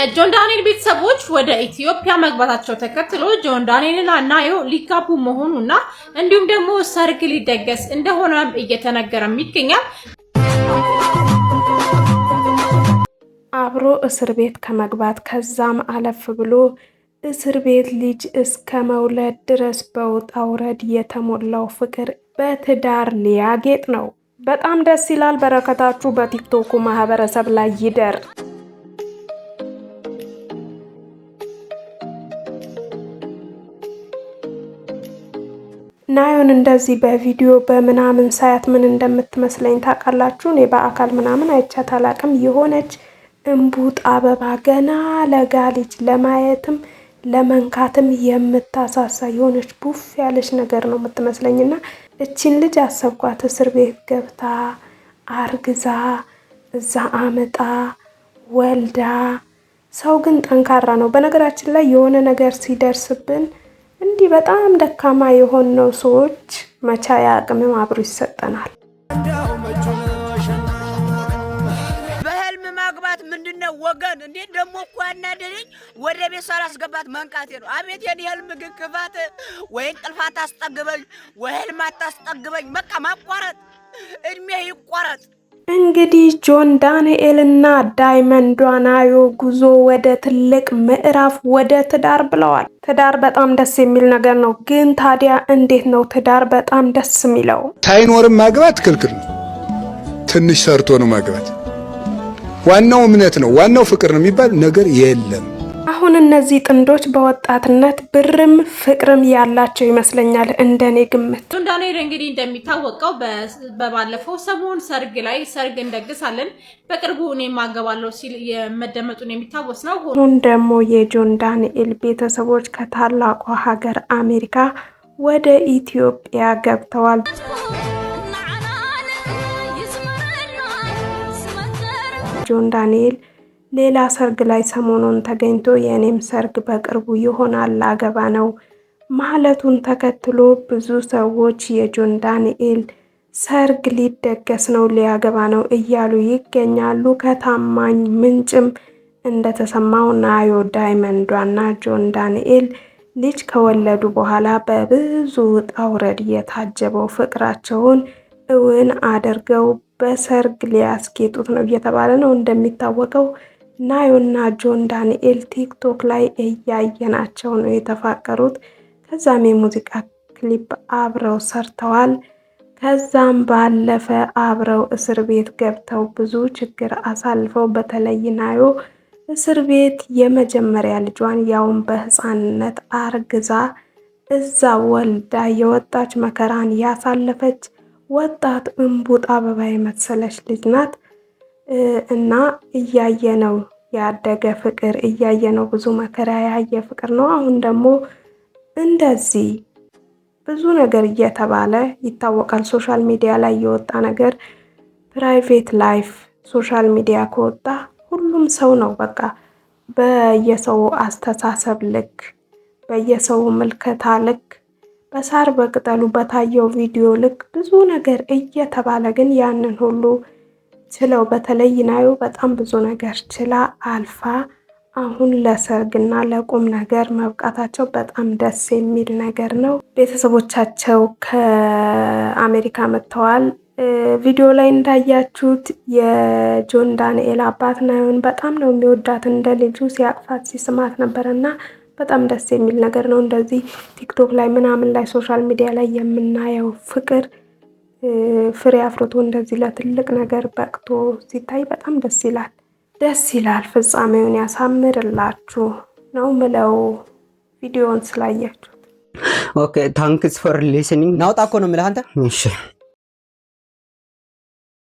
ጆን ዳንኤል ቤተሰቦች ወደ ኢትዮጵያ መግባታቸው ተከትሎ ጆን ዳንኤልና ናዮ ሊጋቡ መሆኑና እንዲሁም ደግሞ ሰርግ ሊደገስ እንደሆነ እየተነገረም ይገኛል። አብሮ እስር ቤት ከመግባት ከዛም አለፍ ብሎ እስር ቤት ልጅ እስከ መውለድ ድረስ በውጣ ውረድ የተሞላው ፍቅር በትዳር ሊያጌጥ ነው። በጣም ደስ ይላል። በረከታችሁ በቲክቶኩ ማህበረሰብ ላይ ይደር። ናዮን እንደዚህ በቪዲዮ በምናምን ሳያት ምን እንደምትመስለኝ ታውቃላችሁ? እኔ በአካል ምናምን አይቻት አላቅም። የሆነች እንቡጥ አበባ ገና ለጋ ልጅ ለማየትም ለመንካትም የምታሳሳ የሆነች ቡፍ ያለች ነገር ነው የምትመስለኝና እቺን ልጅ አሰብኳት እስር ቤት ገብታ አርግዛ እዛ አመጣ ወልዳ። ሰው ግን ጠንካራ ነው። በነገራችን ላይ የሆነ ነገር ሲደርስብን እንዲህ በጣም ደካማ የሆነው ሰዎች መቻያ አቅምም አብሮ ይሰጠናል። በህልም ማግባት ምንድነው ወገን? እንዴ ደሞ እኮ ያናደረኝ ወደ ቤት ሳላስገባት መንቃቴ ነው። አቤት የኔ ህልም ግን ክፋት! ወይ እንቅልፋት አስጠግበኝ ወይ ህልም አታስጠግበኝ። በቃ ማቋረጥ እድሜ ይቋረጥ። እንግዲህ ጆን ዳንኤል እና ዳይመንዷ ናዮ ጉዞ ወደ ትልቅ ምዕራፍ ወደ ትዳር ብለዋል። ትዳር በጣም ደስ የሚል ነገር ነው። ግን ታዲያ እንዴት ነው ትዳር በጣም ደስ የሚለው? ሳይኖርም ማግባት ክልክል ነው። ትንሽ ሰርቶ ነው ማግባት። ዋናው እምነት ነው፣ ዋናው ፍቅር ነው የሚባል ነገር የለም። አሁን እነዚህ ጥንዶች በወጣትነት ብርም ፍቅርም ያላቸው ይመስለኛል እንደኔ ግምት። ጆን ዳንኤል እንግዲህ እንደሚታወቀው በባለፈው ሰሞን ሰርግ ላይ ሰርግ እንደግሳለን በቅርቡ እኔም አገባለሁ ሲል የመደመጡን የሚታወስ ነው። አሁን ደግሞ የጆን ዳንኤል ቤተሰቦች ከታላቋ ሀገር አሜሪካ ወደ ኢትዮጵያ ገብተዋል። ጆን ዳንኤል ሌላ ሰርግ ላይ ሰሞኑን ተገኝቶ የኔም ሰርግ በቅርቡ ይሆናል ላገባ ነው ማለቱን ተከትሎ ብዙ ሰዎች የጆን ዳንኤል ሰርግ ሊደገስ ነው ሊያገባ ነው እያሉ ይገኛሉ። ከታማኝ ምንጭም እንደተሰማው ናዮ ዳይመንዷና ጆን ዳንኤል ልጅ ከወለዱ በኋላ በብዙ ውጣ ውረድ የታጀበው ፍቅራቸውን እውን አድርገው በሰርግ ሊያስጌጡት ነው እየተባለ ነው። እንደሚታወቀው ናዮና ጆን ዳንኤል ቲክቶክ ላይ እያየናቸው ነው የተፋቀሩት። ከዛም የሙዚቃ ክሊፕ አብረው ሰርተዋል። ከዛም ባለፈ አብረው እስር ቤት ገብተው ብዙ ችግር አሳልፈው በተለይ ናዮ እስር ቤት የመጀመሪያ ልጇን ያውን በህፃንነት አርግዛ እዛ ወልዳ የወጣች መከራን ያሳለፈች ወጣት እንቡጥ አበባ የመሰለች ልጅ ናት። እና እያየነው ያደገ ፍቅር እያየነው ብዙ መከራ ያየ ፍቅር ነው። አሁን ደግሞ እንደዚህ ብዙ ነገር እየተባለ ይታወቃል። ሶሻል ሚዲያ ላይ የወጣ ነገር ፕራይቬት ላይፍ ሶሻል ሚዲያ ከወጣ ሁሉም ሰው ነው በቃ በየሰው አስተሳሰብ ልክ በየሰው ምልከታ ልክ በሳር በቅጠሉ በታየው ቪዲዮ ልክ ብዙ ነገር እየተባለ ግን ያንን ሁሉ ችለው በተለይ ናዮ በጣም ብዙ ነገር ችላ አልፋ አሁን ለሰርግና ለቁም ነገር መብቃታቸው በጣም ደስ የሚል ነገር ነው። ቤተሰቦቻቸው ከአሜሪካ መጥተዋል። ቪዲዮ ላይ እንዳያችሁት የጆን ዳንኤል አባት ናዮን በጣም ነው የሚወዳት። እንደ ልጁ ሲያቅፋት ሲስማት ነበርና በጣም ደስ የሚል ነገር ነው። እንደዚህ ቲክቶክ ላይ ምናምን ላይ ሶሻል ሚዲያ ላይ የምናየው ፍቅር ፍሬ አፍርቶ እንደዚህ ለትልቅ ነገር በቅቶ ሲታይ በጣም ደስ ይላል። ደስ ይላል። ፍጻሜውን ያሳምርላችሁ ነው ምለው ቪዲዮውን ስላያችሁት። ኦኬ ታንክስ ፎር ሊስኒንግ። ናውጣ እኮ ነው የምልህ አንተ። እሺ